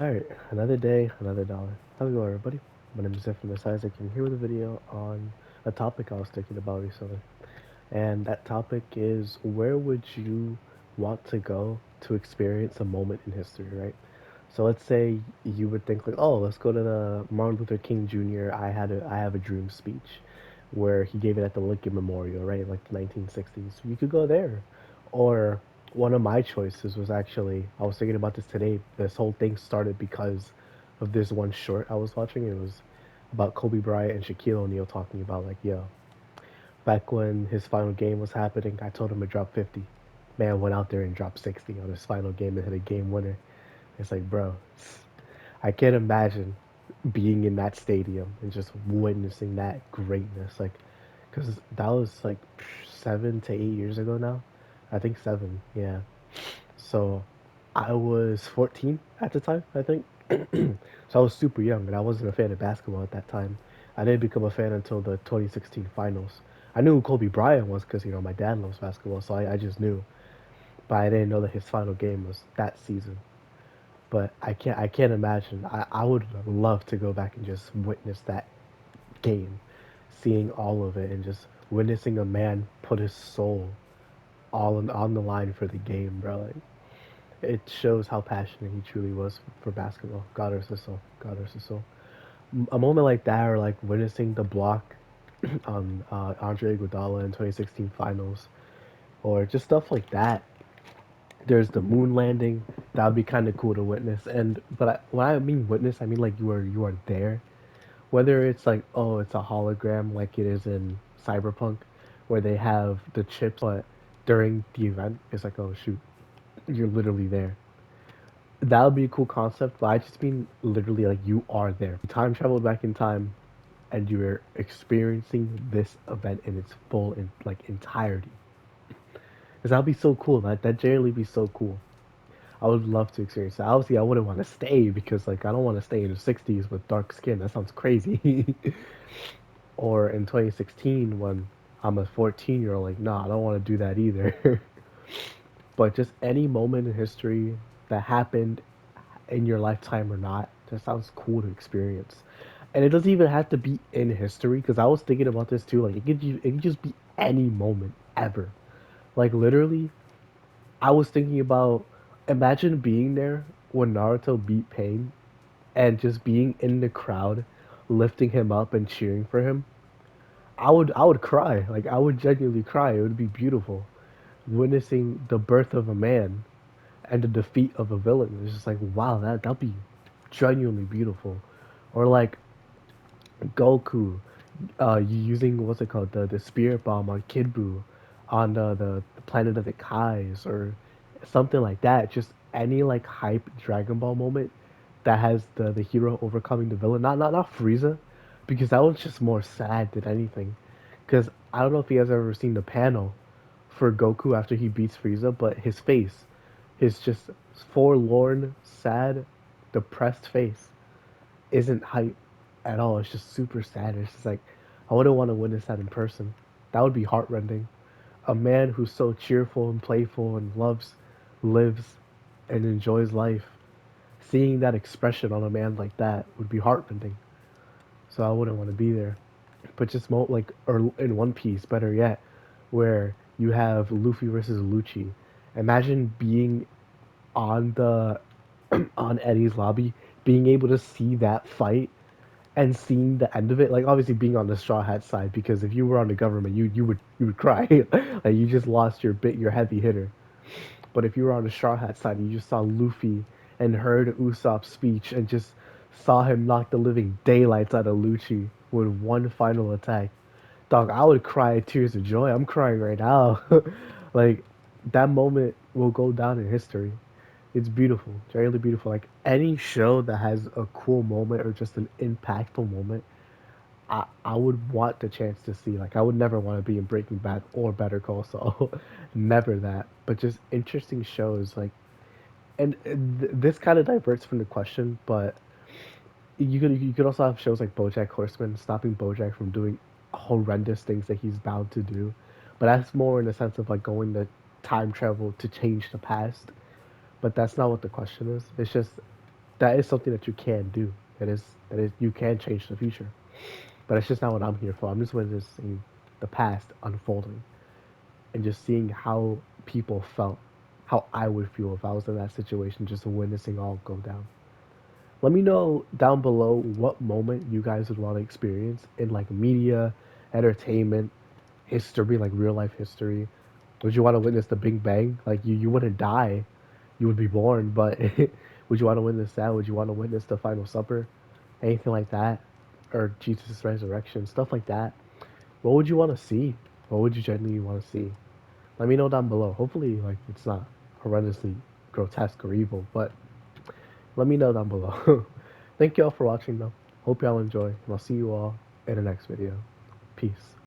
Alright, another day, another dollar. How's it going, everybody? My name is Infamous Isaac, and here with a video on a topic I was thinking about recently. And that topic is where would you want to go to experience a moment in history, right? So let's say you would think like, oh, let's go to the Martin Luther King Jr. I have a dream speech, where he gave it at the Lincoln Memorial, right, like the 1960s. You could go there, or one of my choices was actually I was thinking about this today. This whole thing started because of this one short I was watching. It was about Kobe Bryant and Shaquille O'Neal talking about like, yo, back when his final game was happening, I told him to drop 50. Man went out there and dropped 60 on his final game and hit a game winner. It's like, bro, I can't imagine being in that stadium and just witnessing that greatness. Like, because that was like 7 to 8 years ago now. I think seven, yeah. So I was 14 at the time, I think. So I was super young and I wasn't a fan of basketball at that time. I didn't become a fan until the 2016 finals. I knew who Kobe Bryant was because, my dad loves basketball, so I just knew. But I didn't know that his final game was that season. But I can't imagine. I would love to go back and just witness that game, seeing all of it and just witnessing a man put his soul on the line for the game, bro. Like, it shows how passionate he truly was for basketball. God rest his soul. God rest his soul. A moment like that, or like witnessing the block on Andre Iguodala in 2016 finals, or just stuff like that. There's the moon landing. That would be kind of cool to witness. And when I mean witness, I mean like you are there. Whether it's like, oh, it's a hologram like it is in Cyberpunk, where they have the chips, but during the event, it's like, oh shoot, you're literally there. That would be a cool concept, but I just mean literally like you are there. Time traveled back in time, and you're experiencing this event in its full in like entirety. Cause that'd be so cool. That generally be so cool. I would love to experience that. Obviously, I wouldn't want to stay because like I don't want to stay in the 60s with dark skin. That sounds crazy. Or in 2016 when I'm a 14-year-old, like, nah, I don't want to do that either. But just any moment in history that happened in your lifetime or not, that sounds cool to experience. And it doesn't even have to be in history, because I was thinking about this too. Like, it could just be any moment ever. Like, literally, I was thinking about imagine being there when Naruto beat Pain and just being in the crowd, lifting him up and cheering for him. I would cry. Like, I would genuinely cry. It would be beautiful. Witnessing the birth of a man and the defeat of a villain. It's just like, wow, that'd be genuinely beautiful. Or like Goku, using what's it called, the spirit bomb on Kid Buu on the planet of the Kais, or something like that. Just any like hype Dragon Ball moment that has the hero overcoming the villain. Not Frieza, because that one's just more sad than anything. Because I don't know if you guys have ever seen the panel for Goku after he beats Frieza, but his face, his just forlorn, sad, depressed face isn't hype at all. It's just super sad. It's just like I wouldn't want to witness that in person. That would be heartrending. A man who's so cheerful and playful and lives, and enjoys life. Seeing that expression on a man like that would be heartrending. So I wouldn't want to be there. But just like, or in One Piece, better yet, where you have Luffy versus Lucci. Imagine being on the on Eddie's lobby, being able to see that fight and seeing the end of it, like obviously being on the Straw Hat side, because if you were on the government, you would cry, like you just lost your heavy hitter. But if you were on the Straw Hat side, and you just saw Luffy and heard Usopp's speech and just saw him knock the living daylights out of Lucci with one final attack, dog, I would cry tears of joy. I'm crying right now. Like, that moment will go down in history. It's beautiful, really beautiful. Like any show that has a cool moment or just an impactful moment, I would want the chance to see. Like, I would never want to be in Breaking Bad or Better Call Saul, never that. But just interesting shows like, and this kind of diverts from the question, but you could also have shows like BoJack Horseman stopping BoJack from doing horrendous things that he's bound to do, but that's more in the sense of like going to time travel to change the past. But that's not what the question is. It's just that is something that you can do. That is you can change the future. But it's just not what I'm here for. I'm just witnessing the past unfolding and just seeing how people felt, how I would feel if I was in that situation, just witnessing all go down. Let me know down below what moment you guys would want to experience in like media, entertainment, history, like real life history. Would you want to witness the Big Bang? Like you wouldn't die, you would be born, but would you want to witness that? Would you want to witness the Final Supper? Anything like that? Or Jesus' resurrection, stuff like that. What would you want to see? What would you genuinely want to see? Let me know down below. Hopefully, like it's not horrendously grotesque or evil, but let me know down below. Thank you all for watching though. Hope y'all enjoy, and I'll see you all in the next video. Peace.